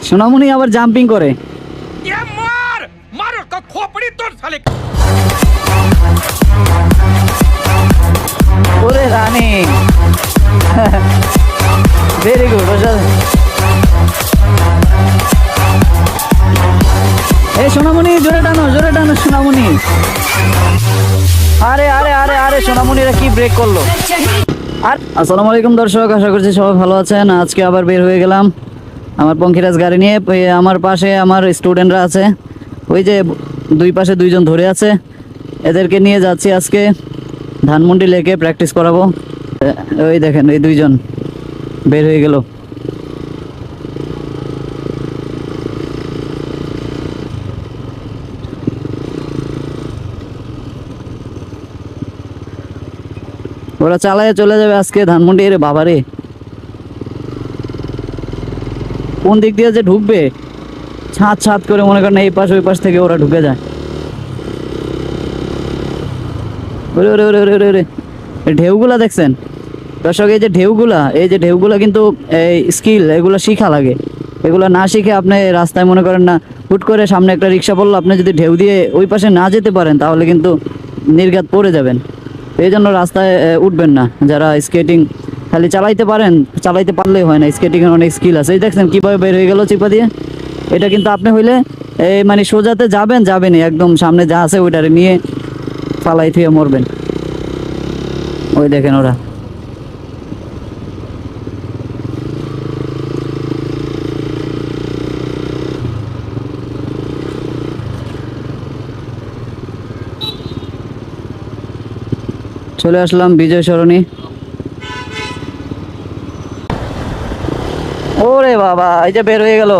সোনামণি আবার জাম্পিং করে। ওরে রানী, ভেরি গুড। এই সোনামণি জোরে টানো, জোরে টানো সোনামণি। আরে আরে আরে আরে সোনামণিরা কি ব্রেক করলো। আর আসসালামু আলাইকুম দর্শক, আশা করছি সবাই ভালো আছেন। আজকে আবার বের হয়ে গেলাম আমার পঙ্খিরাজ গাড়ি নিয়ে। আমার পাশে আমার স্টুডেন্টরা আছে, ওই যে দুই পাশে দুইজন ধরে আছে, এদেরকে নিয়ে যাচ্ছি আজকে ধানমন্ডি লেকে প্র্যাকটিস করাবো। ওই দেখেন এই দুইজন বের হয়ে গেল। ওরা চালায় চলে যাবে আজকে ধানমন্ডি। রে বাবারে, কোন দিক দিয়ে যে ঢুকবে, ছাদ ছাদ করে মনে করেন এই পাশ ওই পাশ থেকে ওরা ঢুকে যায়। ওরে ওরে ওরে ওরে ওরে, ঢেউগুলা দেখছেন দর্শক? এই যে ঢেউগুলা কিন্তু এই স্কিল, এগুলো শিখা লাগে। এগুলো না শিখে আপনি রাস্তায় মনে করেন না, হুট করে সামনে একটা রিক্সা পড়লো, আপনি যদি ঢেউ দিয়ে ওই পাশে না যেতে পারেন তাহলে কিন্তু নির্ঘাত পড়ে যাবেন। এই জন্য রাস্তায় উঠবেন না। যারা স্কেটিং খালি চালাইতে পারেন, চালাইতে পারলেই হয় না, স্কেটিংয়ের অনেক স্কিল আছে। এই দেখছেন কীভাবে বের হয়ে গেল চিপা দিয়ে। এটা কিন্তু আপনি হইলে এই মানে সোজাতে যাবেনই, একদম সামনে যা আছে ওইটারে নিয়ে ফালাই থুয়ে মরবেন। ওই দেখেন ওরা। চলে আসলাম বিজয় সরণি। ওরে বাবা, এই যে বের হয়ে গেল।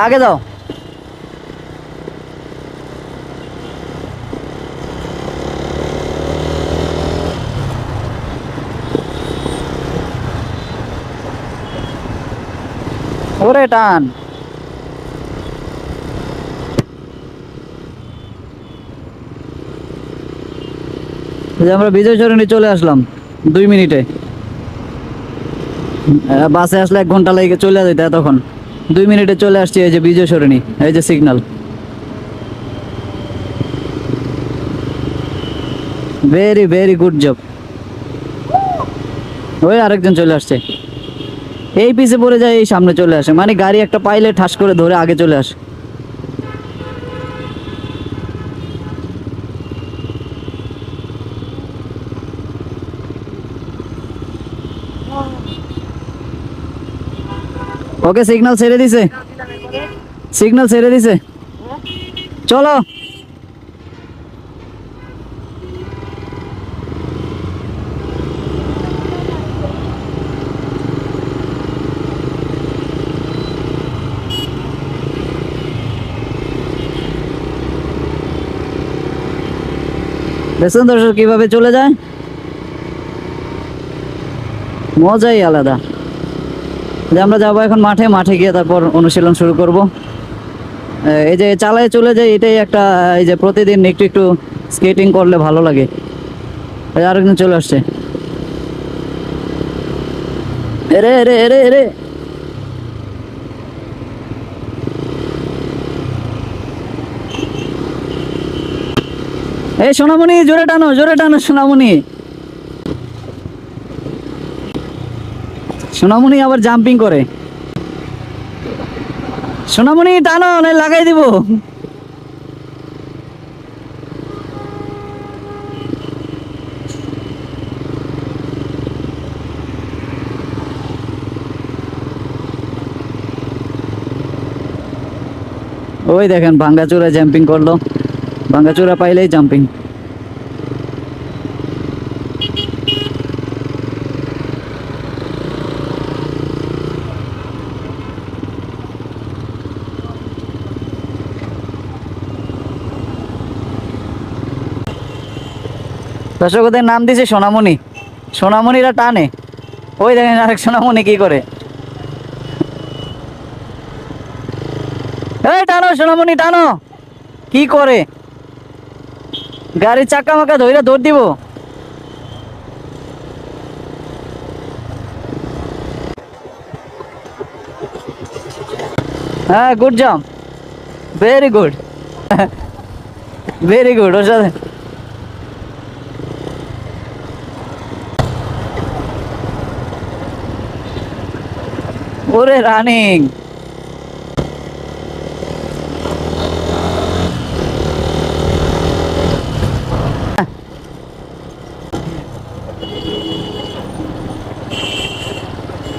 আগে যাও। ওরে টান। আমরা বিজয় সরণি চলে আসলাম 2 মিনিটে। বাসে আসলে 1 ঘন্টা লেগে চলে যেত, তখন 2 মিনিটে চলে আসছি। এই যে বিজয় সরণি, এই যে signal. Very very good job. ওই আরেকজন চলে আসছে, এই পিছে পড়ে যায়, এই সামনে চলে আসে, মানে গাড়ি একটা পাইলে ঠাস করে ধরে আগে চলে আসে। ওকে সিগন্যাল ছেড়ে দিছে, সিগন্যাল ছেড়ে দিছে, চলো। দেখছেন দর্শক কিভাবে চলে যায়, মজাই আলাদা। যে আমরা যাবো এখন মাঠে গিয়ে তারপর অনুশীলন শুরু করব। এই যে চালায় চলে যায়, এটাই একটা, এই যে প্রতিদিন একটু একটু স্কেটিং করলে ভালো লাগে। আরেকজন চলে আসছে। এরে এরে এরে এরে, এই সোনামণি জোরে টানো, জোরে টানো সোনামণি। সোনামণি আবার জাম্পিং করে। সোনামণি টানো, লাগাই দিব। ওই দেখেন ভাঙ্গাচোরা জাম্পিং করলো, ভাঙ্গাচোরা পাইলেই জাম্পিং। দর্শক ওদের নাম দিছে সোনামণি, সোনামণিরা টানে। ওই দেখেন আরেক সোনামণি কি করে, এই টানো সোনামণি টানো, কি করে গাড়ির চাকা মাকা ধইরা দৌড় দিব। হ্যাঁ good jump, very good, very good. ওর সাথে ওরে রানিং,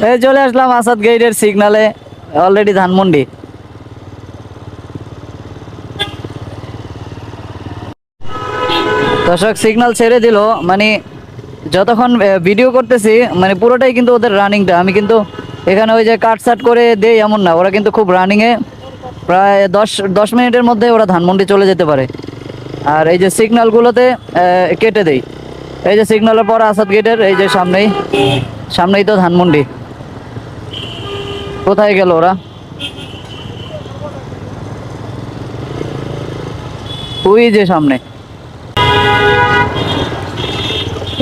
এই চলে আসলাম আসাদ গেটের সিগনালে, অলরেডি ধানমন্ডি। দর্শক সিগন্যাল ছেড়ে দিল, মানে যতক্ষণ ভিডিও করতেছি মানে পুরোটাই কিন্তু ওদের রানিংটা, আমি কিন্তু এখানে ওই যে কাট সাট করে দেই এমন না, ওরা কিন্তু খুব রানিংয়ে প্রায় 10 মিনিটের মধ্যে ওরা ধানমন্ডি চলে যেতে পারে। আর এই যে সিগন্যালগুলোতে কেটে দেই, এই যে সিগন্যালের পর আসাদ গেটের এই যে সামনেই, সামনেই তো ধানমন্ডি। কোথায় গেল ওরা, ওই যে সামনে।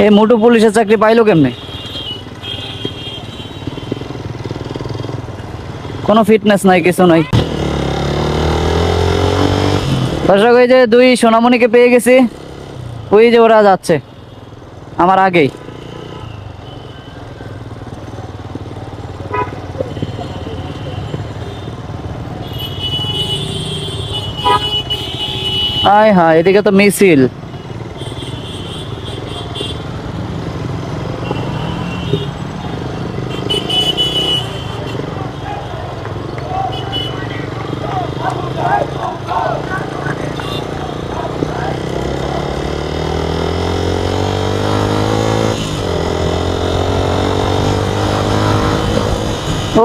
এই মোটু পুলিশের চাকরি পাইলো কেমনে, কোনো ফিটনেস নাই কিছু নাই। দর্শক ওই যে 2 সোনামণিকে পেয়ে গেছি, ওই যে ওরা যাচ্ছে আমার আগেই। আয় হ্যাঁ, এদিকে তো মিছিল।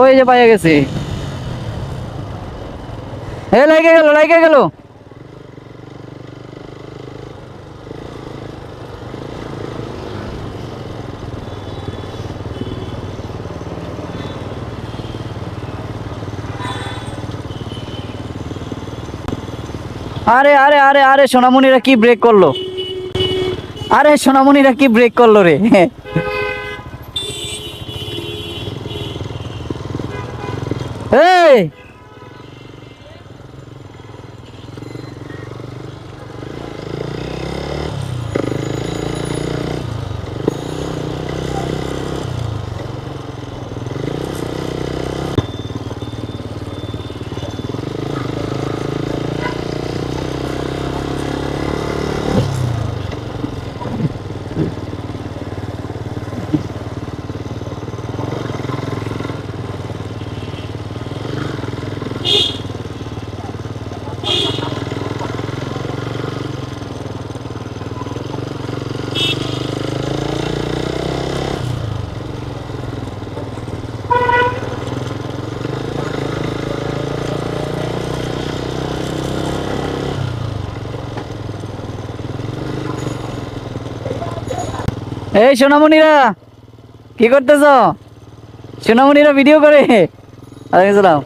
ওই যে পাইয়া গেছি, এ লাইকে গেল, লাইকে গেল। আরে আরে আরে আরে সোনামণিরা কি ব্রেক করলো, আরে সোনামণিরা কি ব্রেক করলো রে। এই এই সোনামণিরা কি করতেছ, সোনামণিরা ভিডিও করে। আলাইকুম সালাম।